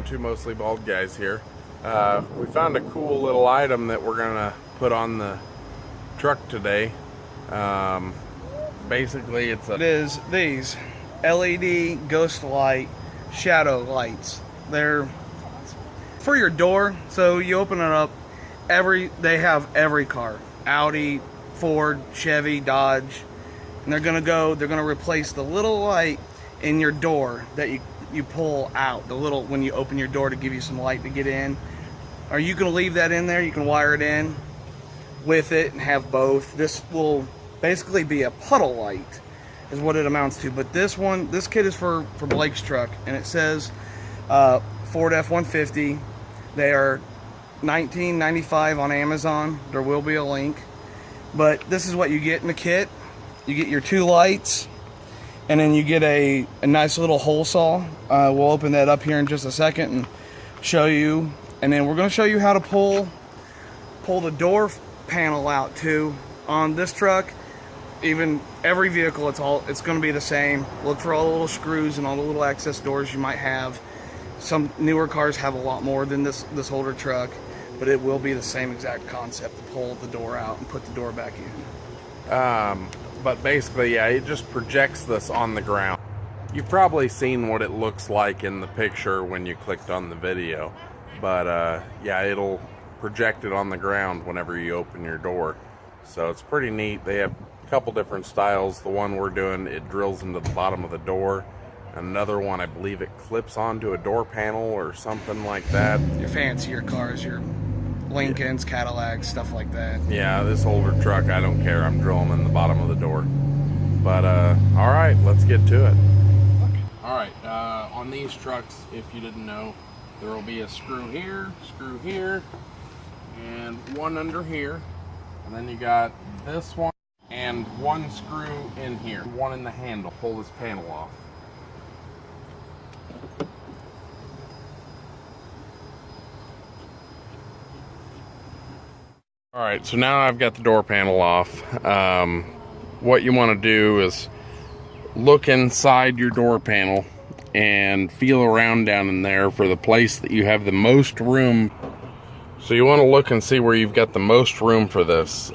two mostly bald guys here. We found a cool little item that we're gonna put on the truck today. Basically, it is these LED ghost light shadow lights. They're for your door, so you open it up. They have every car: Audi, Ford, Chevy, Dodge, and they're gonna replace the little light in your door that you pull out, the little when you open your door to give you some light to get in. Or you can leave that in there. You can wire it in with it and have both. This will basically be a puddle light is what it amounts to. But this kit is for Blake's truck, and it says Ford F-150. They are $19.95 on Amazon. There will be a link. But this is what you get in the kit. You get your two lights, and then you get a nice little hole saw. We'll open that up here in just a second and show you. And then we're going to show you how to pull the door panel out too on this truck. Even every vehicle, it's going to be the same. Look for all the little screws and all the little access doors you might have. Some newer cars have a lot more than this older truck, but it will be the same exact concept to pull the door out and put the door back in. But basically, yeah, it just projects this on the ground. You've probably seen what it looks like in the picture when you clicked on the video, but yeah, it'll project it on the ground whenever you open your door. So it's pretty neat. They have a couple different styles. The one we're doing, it drills into the bottom of the door. Another one, I believe it clips onto a door panel or something like that. Your fancier cars, your Lincolns, Cadillacs, stuff like that. Yeah, this older truck, I don't care. I'm drilling in the bottom of the door. But all right, let's get to it. All right, on these trucks, if you didn't know, there will be a screw here, and one under here. And then you got this one and one screw in here, one in the handle. Pull this panel off. All right, so now I've got the door panel off. What you want to do is look inside your door panel and feel around down in there for the place that you have the most room. So you want to look and see where you've got the most room for this.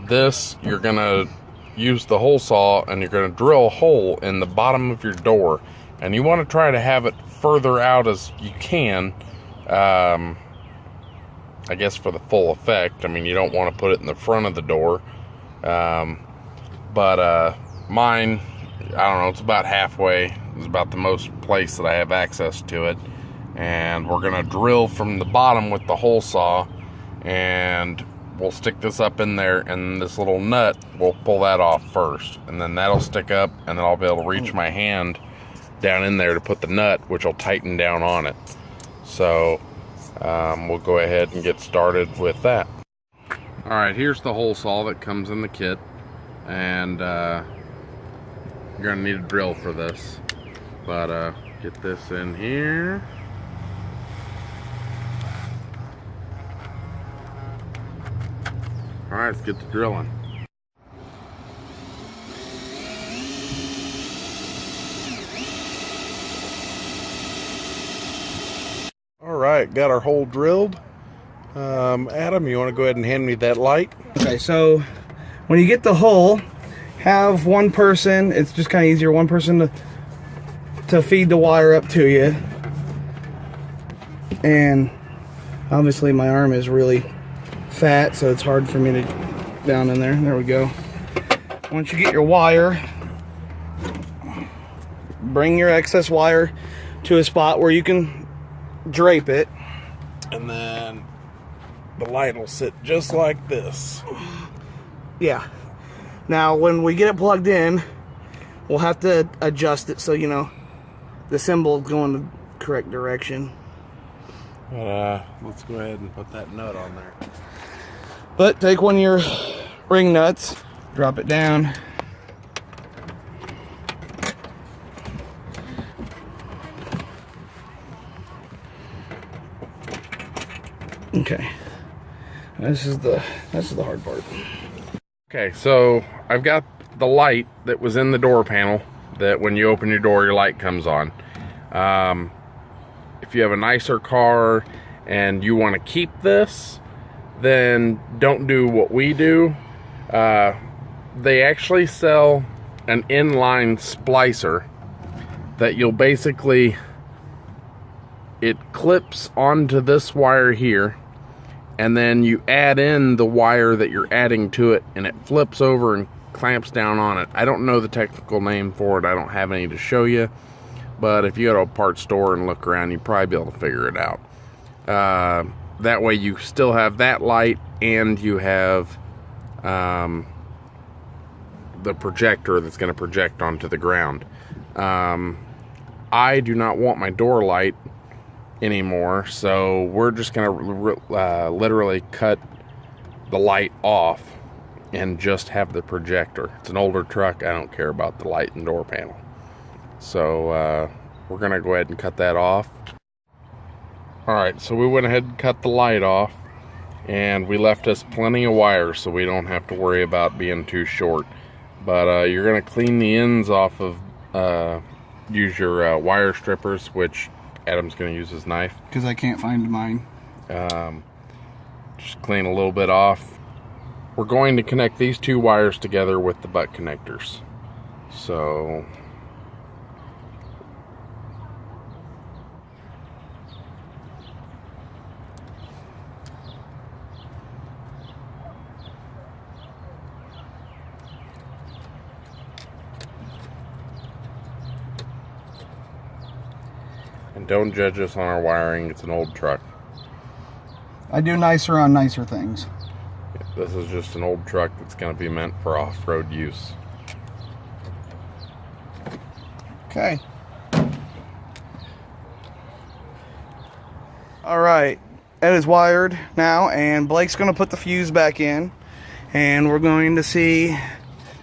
This, you're going to use the hole saw and you're going to drill a hole in the bottom of your door. And you want to try to have it further out as you can. I guess for the full effect. I mean, you don't want to put it in the front of the door. But mine, I don't know, it's about halfway. It's about the most place that I have access to it. And we're going to drill from the bottom with the hole saw. And we'll stick this up in there. And this little nut, we'll pull that off first. And then that'll stick up. And then I'll be able to reach my hand down in there to put the nut, which will tighten down on it. So we'll go ahead and get started with that. All right, here's the hole saw that comes in the kit, and you're gonna need a drill for this, but get this in here. All right, let's get to drilling. Alright, got our hole drilled. Adam, you want to go ahead and hand me that light? Okay, so when you get the hole, have one person, it's just kind of easier, one person to feed the wire up to you. And obviously my arm is really fat, so it's hard for me to down in there. There we go. Once you get your wire, bring your excess wire to a spot where you can drape it, and then the light will sit just like this. Yeah. Now when we get it plugged in, we'll have to adjust it so you know the symbol is going the correct direction. Let's go ahead and put that nut on there. But take one of your ring nuts, drop it down. Okay, this is the hard part. Okay, so I've got the light that was in the door panel that when you open your door, your light comes on. if you have a nicer car and you want to keep this, then don't do what we do. They actually sell an inline splicer that you'll basically, it clips onto this wire here, and then you add in the wire that you're adding to it, and it flips over and clamps down on it. I don't know the technical name for it. I don't have any to show you, but if you go to a parts store and look around, you'd probably be able to figure it out. That way you still have that light, and you have the projector that's going to project onto the ground. I do not want my door light anymore, so we're just going to literally cut the light off and just have the projector. It's an older truck. I don't care about the light and door panel. So we're going to go ahead and cut that off. Alright, so we went ahead and cut the light off, and we left us plenty of wires so we don't have to worry about being too short. But you're going to clean the ends off of, use your wire strippers, which Adam's going to use his knife. Because I can't find mine. Just clean a little bit off. We're going to connect these two wires together with the butt connectors. So... and don't judge us on our wiring, it's an old truck. I do nicer on nicer things. This is just an old truck that's going to be meant for off-road use. Okay. Alright, it is wired now, and Blake's going to put the fuse back in, and we're going to see,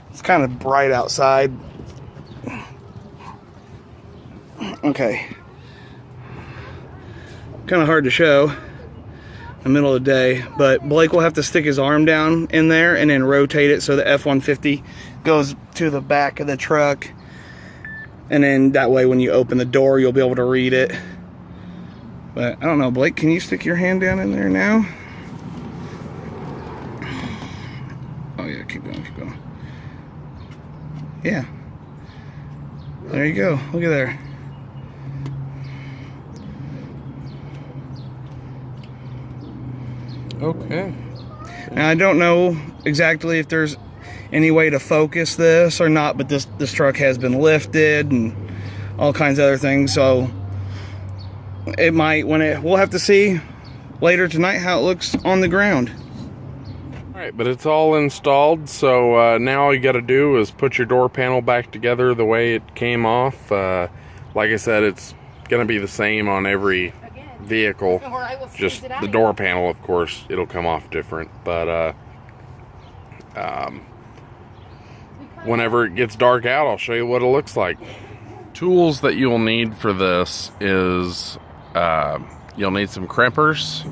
it's kind of bright outside. Okay. Kind of hard to show in the middle of the day, but Blake will have to stick his arm down in there and then rotate it so the F-150 goes to the back of the truck, and then that way when you open the door you'll be able to read it. But I don't know, Blake, can you stick your hand down in there now? Oh yeah, keep going, keep going. Yeah, there you go, look at there. Okay. And I don't know exactly if there's any way to focus this or not, but this truck has been lifted and all kinds of other things, so it might, we'll have to see later tonight how it looks on the ground. Alright, but it's all installed, so now all you got to do is put your door panel back together the way it came off. Like I said, it's going to be the same on every vehicle, just the door panel, of course, it'll come off different, but whenever it gets dark out, I'll show you what it looks like. Tools that you'll need for this is you'll need some crimpers,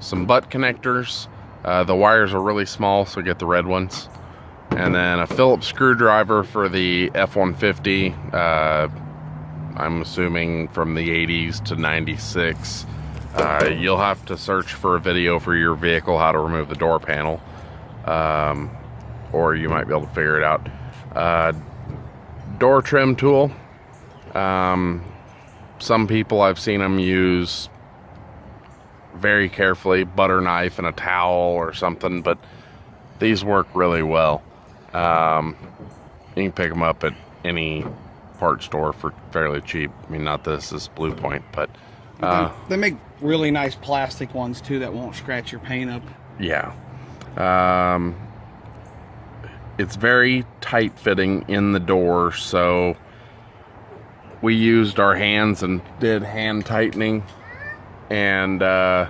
some butt connectors. The wires are really small, so get the red ones, and then a Phillips screwdriver for the F-150. I'm assuming from the 80s to 96. You'll have to search for a video for your vehicle how to remove the door panel, or you might be able to figure it out. Door trim tool. Some people, I've seen them use very carefully, butter knife and a towel or something, but these work really well. You can pick them up at any part store for fairly cheap. I mean, not this Blue Point, but they make really nice plastic ones too that won't scratch your paint up. Yeah. It's very tight fitting in the door, so we used our hands and did hand tightening, and there's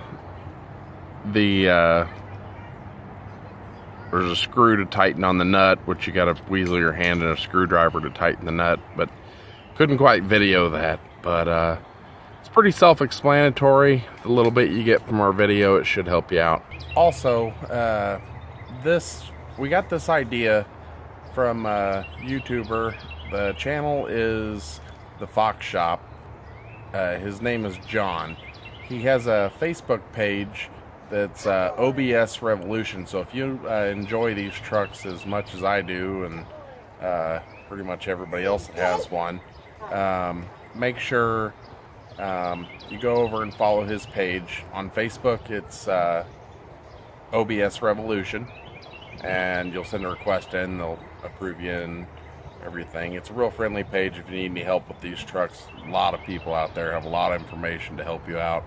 a screw to tighten on the nut, which you got to weasel your hand and a screwdriver to tighten the nut, but couldn't quite video that. But it's pretty self-explanatory. The little bit you get from our video, it should help you out. Also, we got this idea from a YouTuber. The channel is The Fox Shop, his name is John. He has a Facebook page that's OBS Revolution. So if you enjoy these trucks as much as I do, and pretty much everybody else that has one, make sure you go over and follow his page. On Facebook, it's OBS Revolution, and you'll send a request in, they'll approve you and everything. It's a real friendly page if you need any help with these trucks. A lot of people out there have a lot of information to help you out.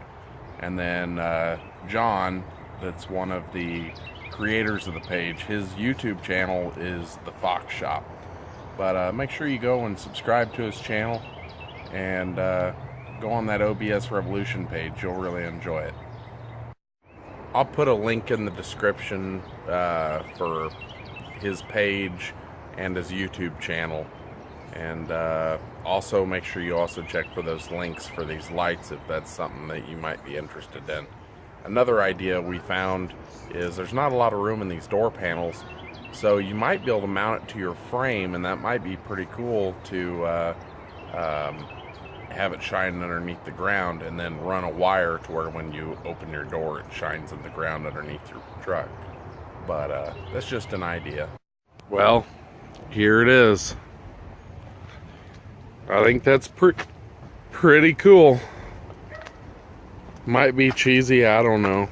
And then John, that's one of the creators of the page, his YouTube channel is The Fox Shop. But make sure you go and subscribe to his channel and go on that OBS Revolution page. You'll really enjoy it. I'll put a link in the description for his page and his YouTube channel. And also make sure you also check for those links for these lights if that's something that you might be interested in. Another idea we found is there's not a lot of room in these door panels, so you might be able to mount it to your frame, and that might be pretty cool to have it shine underneath the ground and then run a wire to where when you open your door it shines in the ground underneath your truck. But that's just an idea. Well, here it is. I think that's pretty cool. Might be cheesy, I don't know,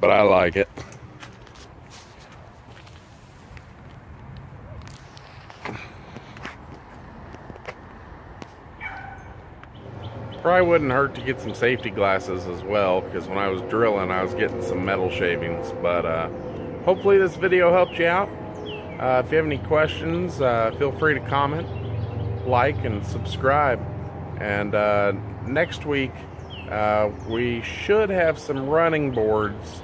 but I like it. Probably wouldn't hurt to get some safety glasses as well, because when I was drilling I was getting some metal shavings. But hopefully this video helped you out. If you have any questions, feel free to comment, like, and subscribe. And next week we should have some running boards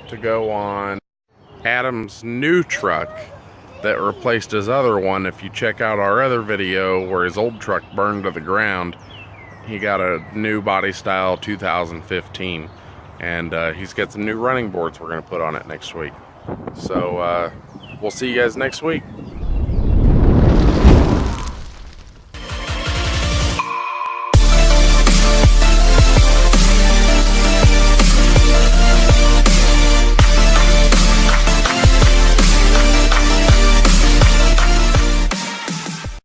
to go on Adam's new truck that replaced his other one. If you check out our other video where his old truck burned to the ground, he got a new body style 2015, and he's got some new running boards we're going to put on it next week. So we'll see you guys next week.